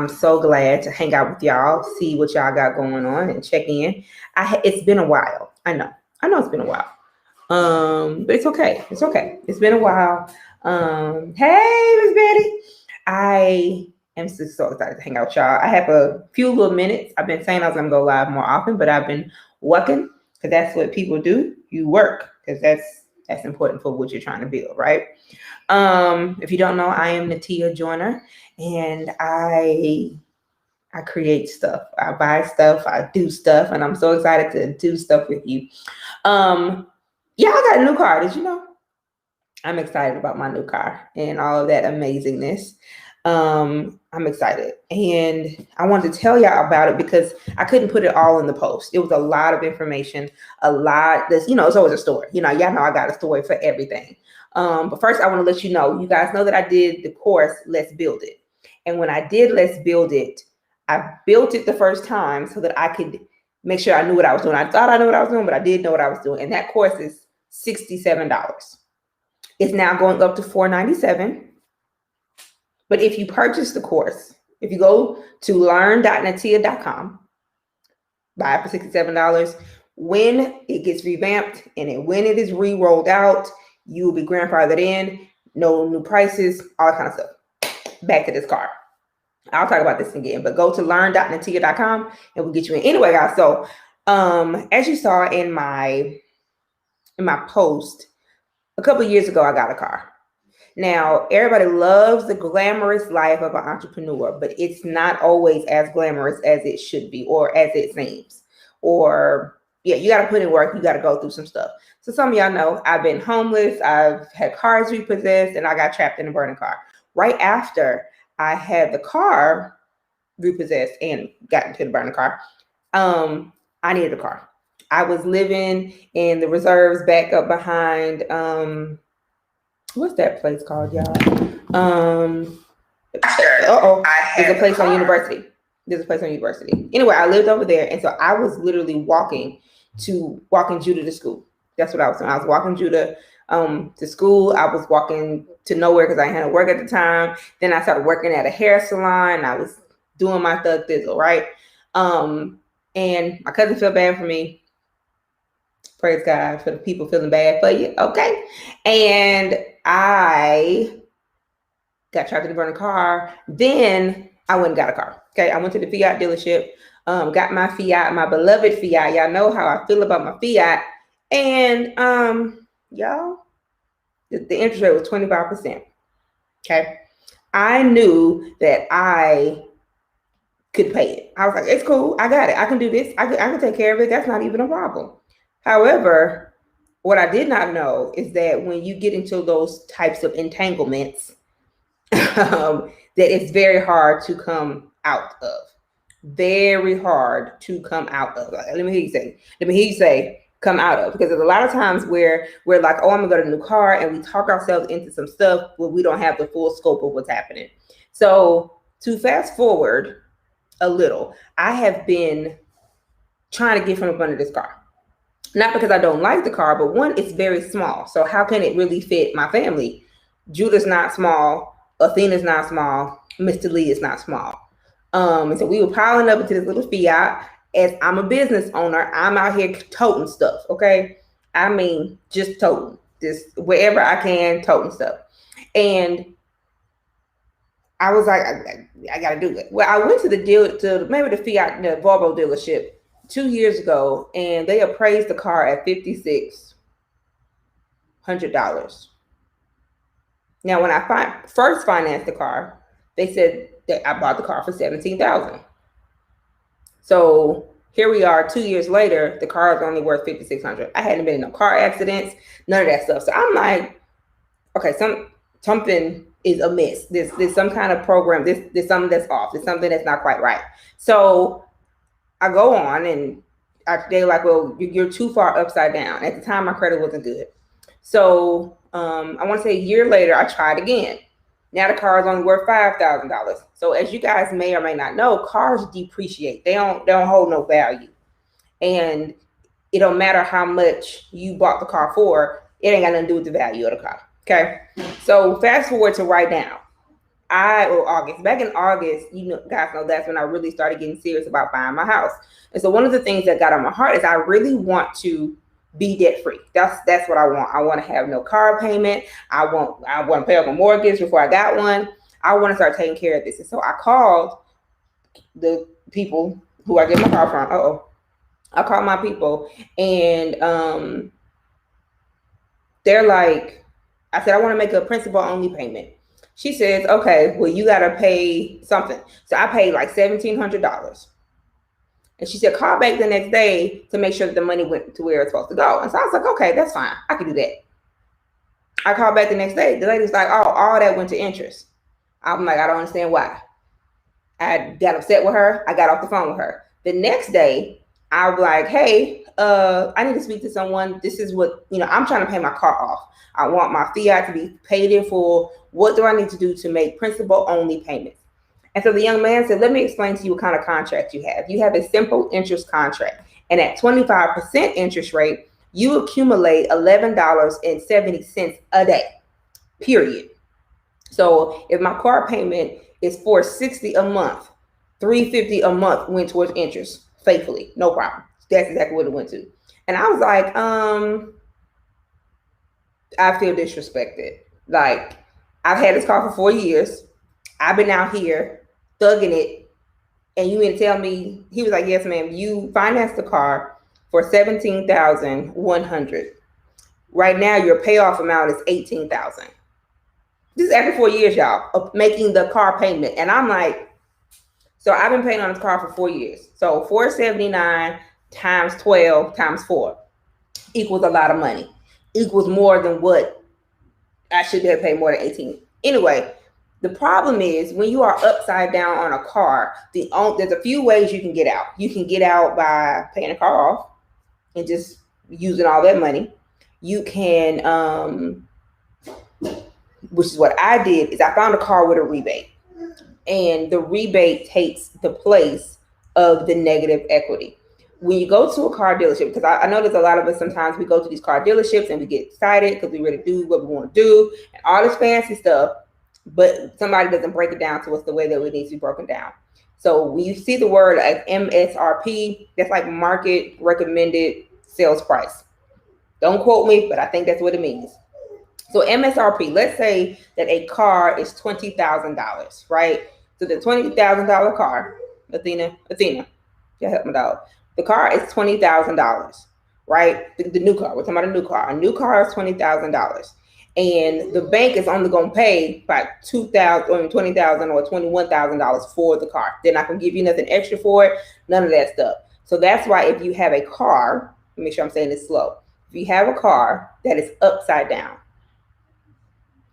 I'm so glad to hang out with y'all, see what y'all got going on, and check in. It's been a while. I know it's been a while. But it's okay. It's okay. It's been a while. Hey, Miss Betty. I am just so excited to hang out with y'all. I have a few little minutes. I've been saying I was gonna go live more often, but I've been working because that's what people do. You work because that's important for what you're trying to build, right? If you don't know, I am Natia Joyner, and I create stuff. I buy stuff. I do stuff, and I'm so excited to do stuff with you. Y'all got a new car. Did you know? I'm excited about my new car and all of that amazingness. I'm excited, and I wanted to tell y'all about it because I couldn't put it all in the post. It was a lot of information, a lot. It's always a story. Y'all know I got a story for everything. But first, I want to let you guys know that I did the course, Let's Build It. And when I did Let's Build It, I built it the first time so that I could make sure I knew what I was doing. I thought I knew what I was doing, but I did know what I was doing. And that course is $67. It's now going up to $497. But if you purchase the course, if you go to learn.natia.com, buy it for $67, when it gets revamped and when it is re-rolled out, you will be grandfathered in, no new prices, all that kind of stuff. Back to this car. I'll talk about this again, but go to learn.natia.com and we'll get you in. Anyway, guys, so as you saw in my post, a couple of years ago, I got a car. Now, everybody loves the glamorous life of an entrepreneur, but it's not always as glamorous as it should be or as it seems. Or, yeah, you got to put in work. You got to go through some stuff. So some of y'all know I've been homeless. I've had cars repossessed, and I got trapped in a burning car. Right after I had the car repossessed and got into the burning car, I needed a car. I was living in the reserves back up behind, what's that place called, y'all? There's a place on University. Anyway, I lived over there, and so I was literally walking Judah to school. That's what I was doing. I was walking Judah to school. I was walking to nowhere because I had to work at the time. Then I started working at a hair salon. I was doing my thug thizzle, right? And my cousin felt bad for me. Praise God for the people feeling bad for you. Okay. And I got trapped in a burning car. Then I went and got a car. Okay. I went to the Fiat dealership, got my Fiat, my beloved Fiat. Y'all know how I feel about my Fiat. And y'all, the interest rate was 25%. Okay. I knew that I could pay it. I was like, it's cool. I got it. I can do this. I can take care of it. That's not even a problem. However, what I did not know is that when you get into those types of entanglements, that it's very hard to come out of. Very hard to come out of. Let me hear you say, come out of. Because there's a lot of times where we're like, oh, I'm going to get a new car, and we talk ourselves into some stuff where we don't have the full scope of what's happening. So to fast forward a little, I have been trying to get from up under this car. Not because I don't like the car, but one, it's very small. So how can it really fit my family? Judah's not small. Athena's not small. Mr. Lee is not small. And so we were piling up into this little Fiat. As I'm a business owner, I'm out here toting stuff, okay? I mean, just toting. Just wherever I can, toting stuff. And I was like, I got to do it. Well, I went to the Fiat, the Volvo dealership 2 years ago, and they appraised the car at $5,600. Now, when I first financed the car, they said that I bought the car for $17,000. So here we are 2 years later, the car is only worth $5,600. I hadn't been in no car accidents, none of that stuff. So I'm like, okay, something is amiss. There's some kind of program. There's something that's off. There's something that's not quite right. So I go on, and they're like, well, you're too far upside down. At the time, my credit wasn't good. So I want to say a year later, I tried again. Now the car is only worth $5,000. So as you guys may or may not know, cars depreciate. They don't hold no value. And it don't matter how much you bought the car for, it ain't got nothing to do with the value of the car. Okay. So fast forward to right now. Back in August, guys know that's when I really started getting serious about buying my house. And so one of the things that got on my heart is I really want to be debt free. That's what I want. I want to have no car payment. I want to pay off a mortgage before I got one. I want to start taking care of this. And so I called the people who I get my car from. I called my people, and they're like, I said, I want to make a principal only payment. She says, okay, well, you got to pay something. So I paid like $1,700. And she said, call back the next day to make sure that the money went to where it's supposed to go. And so I was like, okay, that's fine. I can do that. I called back the next day. The lady's like, oh, all that went to interest. I'm like, I don't understand why. I got upset with her. I got off the phone with her. The next day, I was like, hey, I need to speak to someone. This is what, I'm trying to pay my car off. I want my fiat to be paid in full. What do I need to do to make principal only payments? And so the young man said, let me explain to you what kind of contract you have. You have a simple interest contract. And at 25% interest rate, you accumulate $11.70 a day, period. So if my car payment is $460 a month, $350 a month went towards interest faithfully, no problem. That's exactly what it went to. And I was like, I feel disrespected. Like, I've had this car for 4 years. I've been out here thugging it. And you mean to tell me, he was like, yes, ma'am, you financed the car for $17,100. Right now, your payoff amount is $18,000. This is after 4 years, y'all, of making the car payment. And I'm like, so I've been paying on this car for 4 years. So $479 times 12 times 4 equals a lot of money. Equals more than what I should have paid, more than 18. Anyway, the problem is when you are upside down on a car, there's a few ways you can get out. You can get out by paying the car off and just using all that money. You can, which is what I did, is I found a car with a rebate. And the rebate takes the place of the negative equity. When you go to a car dealership, because I know there's a lot of us, sometimes we go to these car dealerships and we get excited because we really do what we want to do and all this fancy stuff, but somebody doesn't break it down to us the way that it needs to be broken down. So when you see the word like MSRP, that's like market recommended sales price. Don't quote me, but I think that's what it means. So MSRP, let's say that a car is $20,000, right? So the $20,000 car, Athena, yeah, help me out. The car is $20,000, right? The new car, we're talking about a new car. A new car is $20,000. And the bank is only going to pay about $2,000 or $20,000 or $21,000 for the car. They're not going to give you nothing extra for it, none of that stuff. So that's why if you have a car, let me make sure I'm saying this slow. If you have a car that is upside down,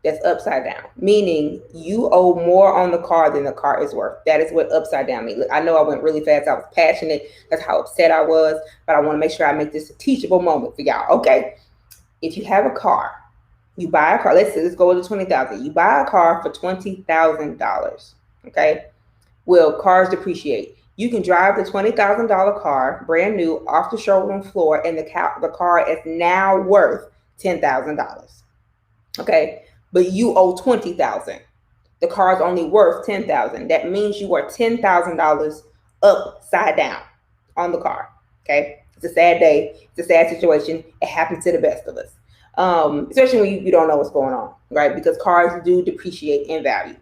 that's upside down, meaning you owe more on the car than the car is worth. That is what upside down means. I know I went really fast. I was passionate. That's how upset I was. But I want to make sure I make this a teachable moment for y'all. Okay. If you have a car, you buy a car. Let's go with the $20,000. You buy a car for $20,000. Okay. Well, cars depreciate. You can drive the $20,000 car, brand new, off the showroom floor, and the car is now worth $10,000. Okay. But you owe $20,000. The car is only worth $10,000. That means you are $10,000 upside down on the car. Okay, it's a sad day. It's a sad situation. It happens to the best of us, especially when you don't know what's going on, right? Because cars do depreciate in value.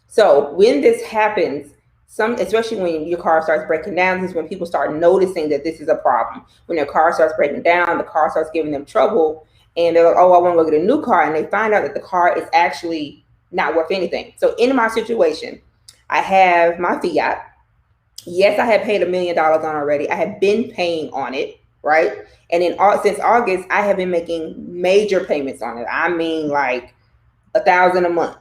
So when this happens, especially when your car starts breaking down, this is when people start noticing that this is a problem. When their car starts breaking down, the car starts giving them trouble. And they're like, oh, I want to go get a new car. And they find out that the car is actually not worth anything. So in my situation, I have my fiat. Yes, I had paid $1 million on already. I have been paying on it, right? And since August, I have been making major payments on it. I mean, like $1,000 a month,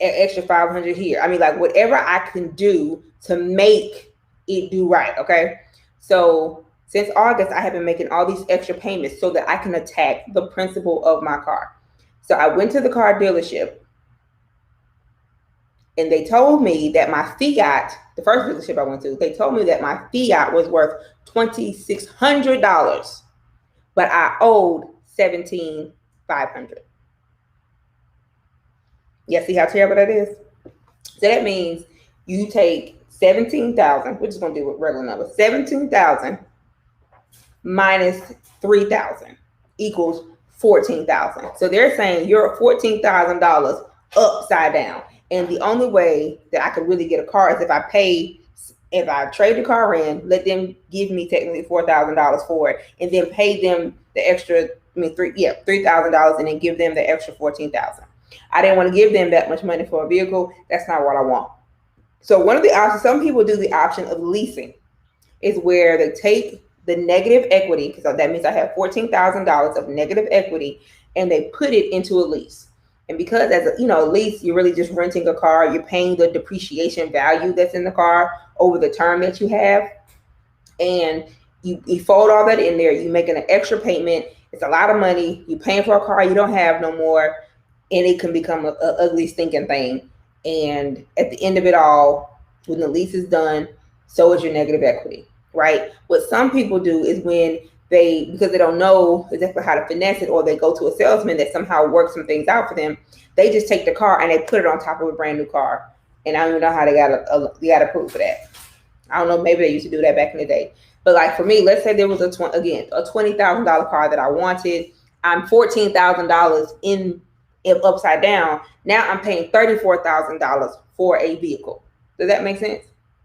extra $500 here. I mean, like whatever I can do to make it do right, okay? So since August, I have been making all these extra payments so that I can attack the principal of my car. So I went to the car dealership and they told me that my fiat, the first dealership I went to, they told me that my fiat was worth $2,600, but I owed $17,500. Yeah, see how terrible that is? So that means you take 17,000, we're just gonna do a regular number, 17,000 minus 3,000 equals 14,000. So they're saying you're $14,000 upside down. And the only way that I could really get a car is if I trade the car in, let them give me technically $4,000 for it, and then pay them the extra, $3,000, and then give them the extra 14,000. I didn't want to give them that much money for a vehicle. That's not what I want. So one of the options, some people do the option of leasing, is where they take the negative equity, because that means I have $14,000 of negative equity, and they put it into a lease. And because as a lease, you're really just renting a car, you're paying the depreciation value that's in the car over the term that you have, and you fold all that in there. You're making an extra payment. It's a lot of money. You're paying for a car you don't have no more, and it can become an ugly, stinking thing. And at the end of it all, when the lease is done, so is your negative equity, right? What some people do is when because they don't know exactly how to finesse it, or they go to a salesman that somehow works some things out for them, they just take the car and they put it on top of a brand new car. And I don't even know how they got approved for that. I don't know, maybe they used to do that back in the day. But like for me, let's say there was a $20,000 car that I wanted. I'm $14,000 in upside down. Now I'm paying $34,000 for a vehicle. Does that make sense?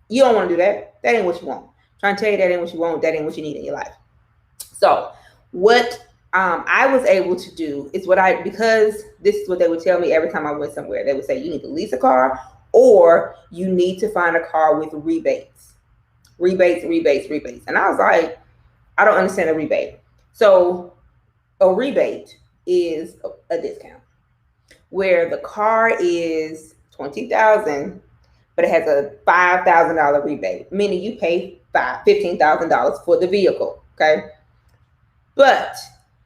You don't want to do that. That ain't what you want. I'm trying to tell you, that ain't what you want. That ain't what you need in your life. So what I was able to do is because this is what they would tell me every time I went somewhere. They would say, you need to lease a car, or you need to find a car with rebates. And I was like, I don't understand a rebate. So a rebate is a discount where the car is $20,000, but it has a $5,000 rebate, meaning you pay $15,000 for the vehicle. Okay. But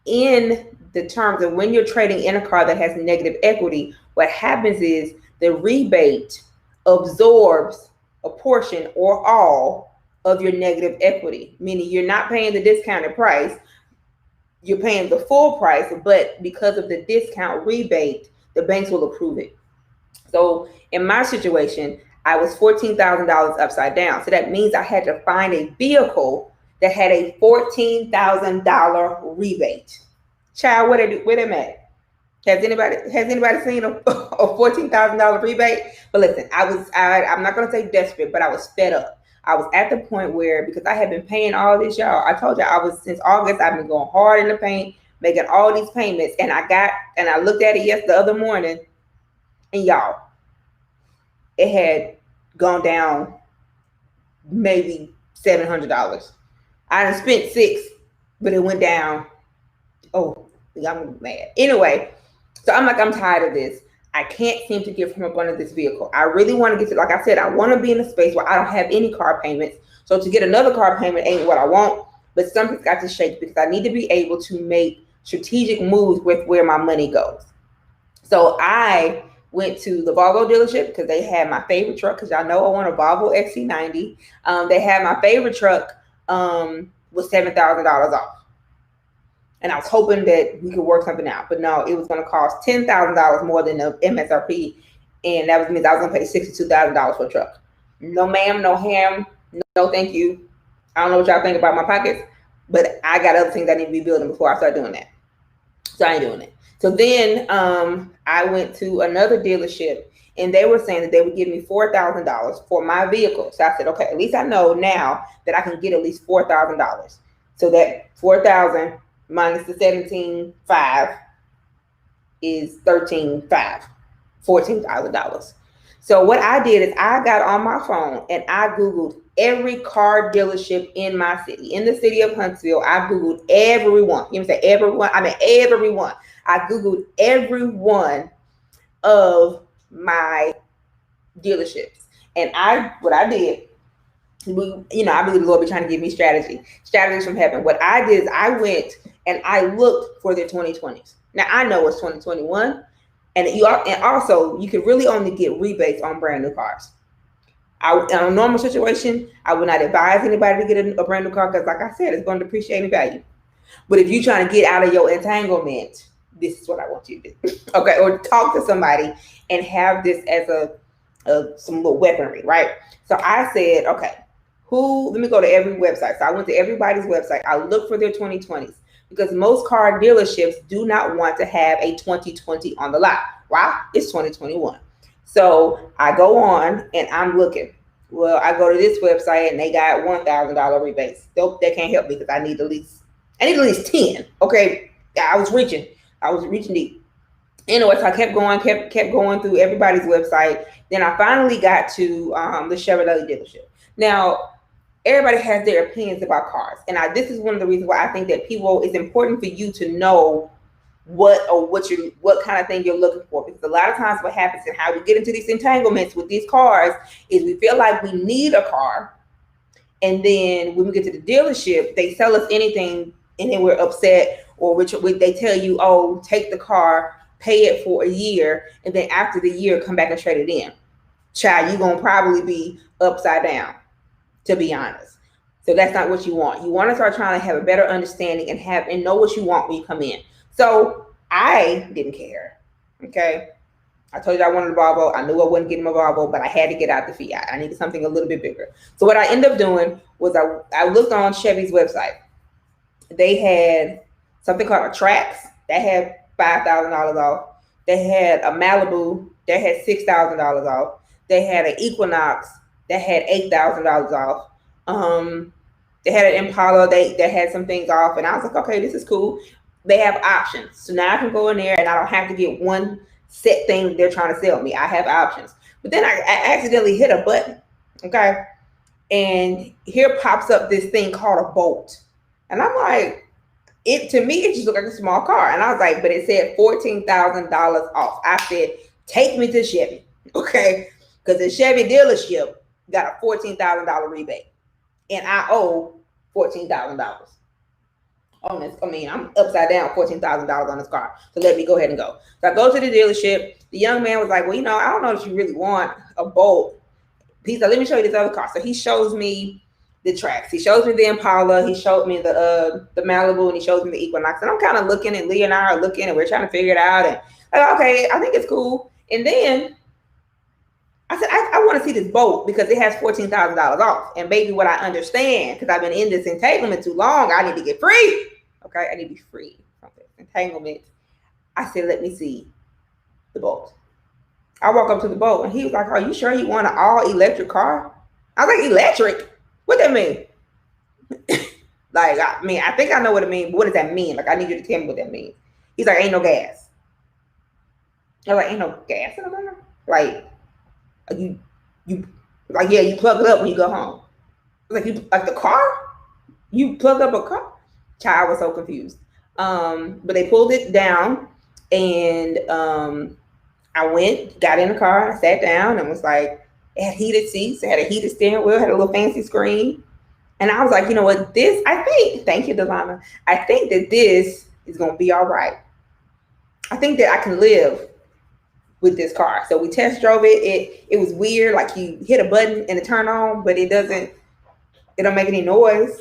in the terms of when you're trading in a car that has negative equity, what happens is the rebate absorbs a portion or all of your negative equity, meaning you're not paying the discounted price, you're paying the full price, but because of the discount rebate, the banks will approve it. So in my situation, I was $14,000 upside down. So that means I had to find a vehicle that had a $14,000 rebate. Child, where them at? Has anybody seen a $14,000 rebate? But listen, I'm not gonna say desperate, but I was fed up. I was at the point where, because I had been paying all this, y'all, I told you since August, I've been going hard in the paint, making all these payments, and I looked at it the other morning, and y'all, it had gone down maybe $700. I done spent $600, but it went down. Oh, I'm mad. Anyway, so I'm tired of this. I can't seem to get from up under this vehicle. I really want to get to, like I said, I want to be in a space where I don't have any car payments. So to get another car payment ain't what I want, but something's got to shake, because I need to be able to make strategic moves with where my money goes. So I went to the Volvo dealership because they had my favorite truck, because y'all know I want a Volvo XC90. They had my favorite truck was $7,000 off. And I was hoping that we could work something out, but no, it was going to cost $10,000 more than the MSRP, and that means I was going to pay $62,000 for a truck. No ma'am, no ham, no thank you. I don't know what y'all think about my pockets, but I got other things I need to be building before I start doing that. So I ain't doing it. So then I went to another dealership, and they were saying that they would give me $4,000 for my vehicle. So I said, okay, at least I know now that I can get at least $4,000. So that $4,000 minus the $17,500 is $13,500, $14,000. So what I did is I got on my phone and I Googled every car dealership in my city. In the city of Huntsville, I Googled everyone. You know, say everyone? I mean everyone. I Googled every one of my dealerships. And what I did, I believe the Lord be trying to give me strategies from heaven. What I did is I went and I looked for their 2020s. Now I know it's 2021, and also you could really only get rebates on brand new cars. In a normal situation, I would not advise anybody to get a brand new car, because like I said, it's going to depreciate in value. But if you're trying to get out of your entanglement, this is what I want you to do. Okay, or talk to somebody and have this as some little weaponry, right? So I said, okay, let me go to every website. So I went to everybody's website. I looked for their 2020s because most car dealerships do not want to have a 2020 on the lot. Why? It's 2021. So I go on and I'm looking. Well, I go to this website and they got $1,000 rebates. They can't help me because I need at least 10. Okay. I was reaching deep. Anyway, so I kept going through everybody's website. Then I finally got to the Chevrolet dealership. Now, everybody has their opinions about cars, and this is one of the reasons why I think that it's important for you to know what kind of thing you're looking for, because a lot of times what happens and how we get into these entanglements with these cars is we feel like we need a car, and then when we get to the dealership, they sell us anything, and then we're upset, or they tell you, oh, take the car, pay it for a year, and then after the year, come back and trade it in. Child, you're going to probably be upside down, to be honest. So that's not what you want. You want to start trying to have a better understanding and know what you want when you come in. So I didn't care. Okay. I told you I wanted a Volvo. I knew I wasn't getting my Volvo, but I had to get out the Fiat. I needed something a little bit bigger. So what I ended up doing was I looked on Chevy's website. They had something called a Trax that had $5,000 off. They had a Malibu that had $6,000 off. They had an Equinox that had $8,000 off. They had an Impala that had some things off, and I was like, okay, this is cool. They have options, so now I can go in there and I don't have to get one set thing they're trying to sell me. I have options. But then I accidentally hit a button, okay, and here pops up this thing called a Bolt, and I'm like, to me it just looked like a small car, and I was like, but it said $14,000 off. I said, take me to Chevy, okay, because the Chevy dealership got a $14,000 rebate, and I owe $14,000 on this. I mean, I'm upside down $14,000 on this car. So let me go ahead and go. So I go to the dealership. The young man was like, well, I don't know if you really want a Bolt. He said, let me show you this other car. So he shows me the Trax. He shows me the Impala. He showed me the Malibu, and he shows me the Equinox. And I'm kind of looking, and Leah and I are looking, and we're trying to figure it out. And like, okay, I think it's cool. And then I said, I want to see this Bolt because it has $14,000 off. And baby, what I understand, because I've been in this entanglement too long, I need to get free. Okay, I need to be free from this entanglement. I said, let me see the Bolt. I walk up to the Bolt, and he was like, are you sure you want an all-electric car? I was like, electric? What that mean? Like, I think I know what it means, but what does that mean? Like, I need you to tell me what that means. He's like, ain't no gas. I was like, ain't no gas in the morning? Like, you like, yeah, you plug it up when you go home. Like, like the car? You plug up a car? Child, was so confused. But they pulled it down, and I got in the car, I sat down, and was like, it had heated seats, it had a heated steering wheel, had a little fancy screen. And I was like, you know what, thank you, Delana. I think that this is gonna be all right. I think that I can live with this car. So we test drove it. It was weird, like you hit a button and it turned on, but it don't make any noise.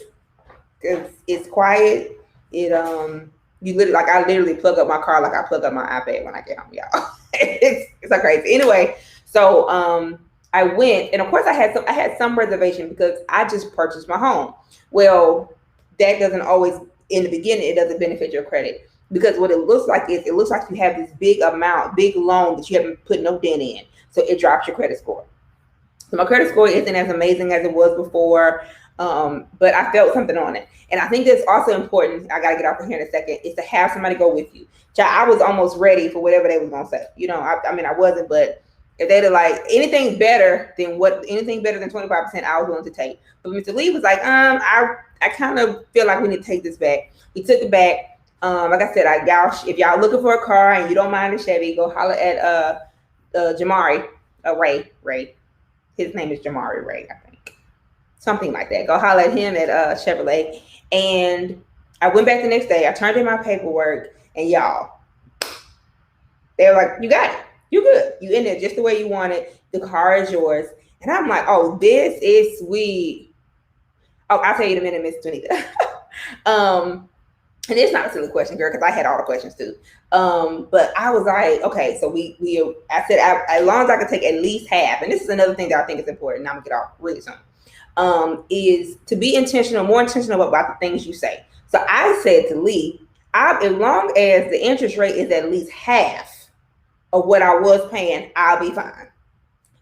It's quiet. I literally plug up my car like I plug up my iPad when I get home, y'all. it's so crazy. Anyway, so I went, and of course I had some reservation because I just purchased my home. Well, that doesn't always, in the beginning, it doesn't benefit your credit, because what it looks like is you have this big loan that you haven't put no dent in, so it drops your credit score. So my credit score isn't as amazing as it was before. But I felt something on it. And I think that's also important. I got to get off of here in a second, is to have somebody go with you. I was almost ready for whatever they was going to say. I wasn't, but if they'd like anything better than 25%, I was willing to take. But Mr. Lee was like, I kind of feel like we need to take this back. We took it back. Like I said, if y'all looking for a car and you don't mind a Chevy, go holler at Jamari, Ray. His name is Jamari Ray, I think. Something like that. Go holler at him at Chevrolet. And I went back the next day. I turned in my paperwork, and y'all, they were like, you got it. You good. You in there just the way you want it. The car is yours. And I'm like, oh, this is sweet. Oh, I'll tell you in a minute, Miss Tunita. and it's not a silly question, girl, because I had all the questions too. But I was like, okay, so I said, as long as I could take at least half, and this is another thing that I think is important. Now I'm gonna get off really soon. Is to be intentional, more intentional about the things you say. So I said to Lee, as long as the interest rate is at least half of what I was paying, I'll be fine.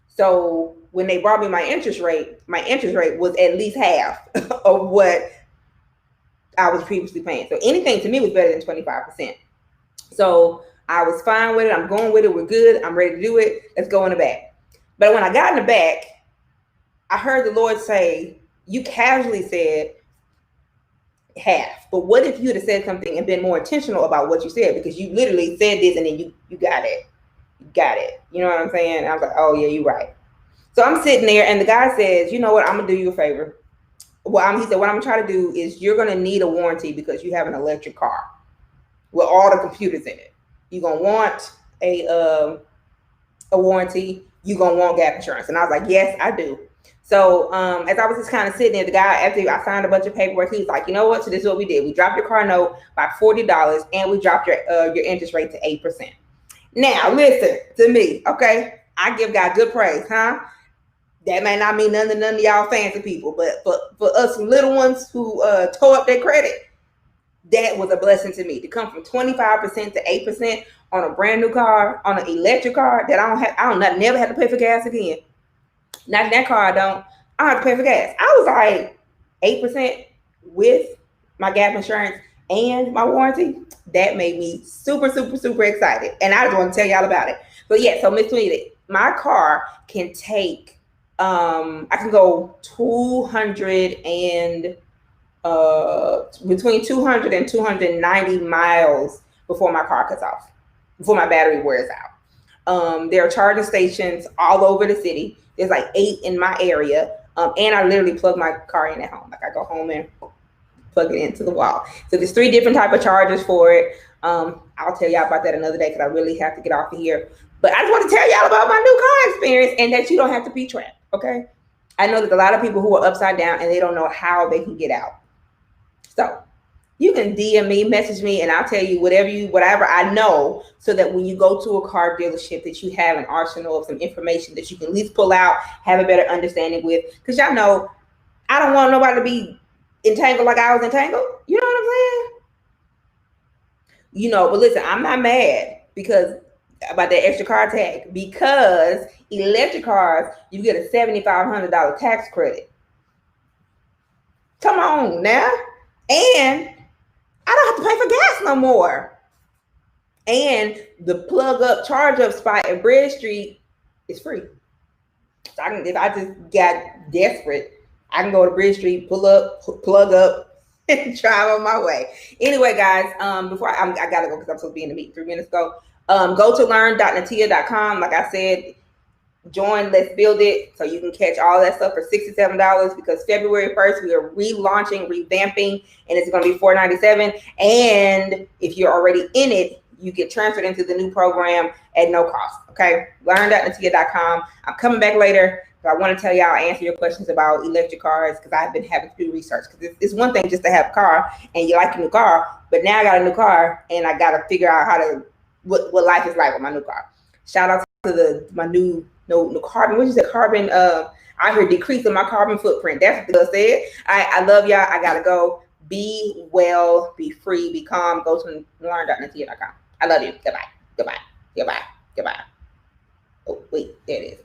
So when they brought me my interest rate was at least half of what I was previously paying. So anything to me was better than 25%. So I was fine with it. I'm going with it. We're good. I'm ready to do it. Let's go in the back. But when I got in the back, I heard the Lord say, you casually said half. But what if you had said something and been more intentional about what you said? Because you literally said this and then you got it. You got it. You know what I'm saying? And I was like, oh, yeah, you're right. So I'm sitting there and the guy says, you know what? I'm going to do you a favor. Well, he said, what I'm going to try to do is you're going to need a warranty because you have an electric car with all the computers in it. You're going to want a warranty. You're going to want gap insurance. And I was like, yes, I do. So as I was just kind of sitting there, the guy, after I signed a bunch of paperwork, he was like, you know what? So this is what we did. We dropped your car note by $40 and we dropped your interest rate to 8%. Now, listen to me, okay? I give God good praise, huh? That may not mean none of y'all fancy people, but for us little ones who tore up their credit, that was a blessing to me to come from 25% to 8% on a brand new car, on an electric car that never have to pay for gas again. Not in that car, I don't have to pay for gas. I was like 8% with my gap insurance and my warranty. That made me super, super, super excited. And I just want to tell y'all about it. But yeah, so Miss Tweety, my car can take, I can go 200 and between 200 and 290 miles before my car cuts off, before my battery wears out. There are charging stations all over the city. There's like 8 in my area. And I literally plug my car in at home. Like I go home and plug it into the wall. So there's 3 different type of chargers for it. I'll tell y'all about that another day because I really have to get off of here. But I just want to tell y'all about my new car experience and that you don't have to be trapped, okay? I know there's a lot of people who are upside down and they don't know how they can get out. So you can DM me, message me, and I'll tell you whatever I know, so that when you go to a car dealership that you have an arsenal of some information that you can at least pull out, have a better understanding with. Because y'all know, I don't want nobody to be entangled like I was entangled. You know what I'm saying? You know, but listen, I'm not mad about that extra car tag, because electric cars, you get a $7,500 tax credit. Come on now. And I don't have to pay for gas no more. And the plug up, charge up spot at Bread Street is free. So if I just got desperate, I can go to Bread Street, pull up, plug up, and drive on my way. Anyway, guys, before I gotta go because I'm supposed to be in the meeting 3 minutes ago. Go to learn.natia.com. Like I said, join Let's Build It so you can catch all that stuff for $67, because February 1st we are relaunching, revamping, and it's going to be $497. And if you're already in it, you get transferred into the new program at no cost. Okay, learn.natia.com. I'm coming back later, but I want to tell y'all, answer your questions about electric cars, because I've been having to do research. Because it's one thing just to have a car and you like a new car, but now I got a new car and I got to figure out what life is like with my new car. Shout out to my new no carbon. What is it? Carbon. I heard decreasing my carbon footprint. That's what the girl said. I love y'all. I gotta go. Be well. Be free. Be calm. Go to learn.natia.com. I love you. Goodbye. Goodbye. Goodbye. Goodbye. Oh wait, there it is.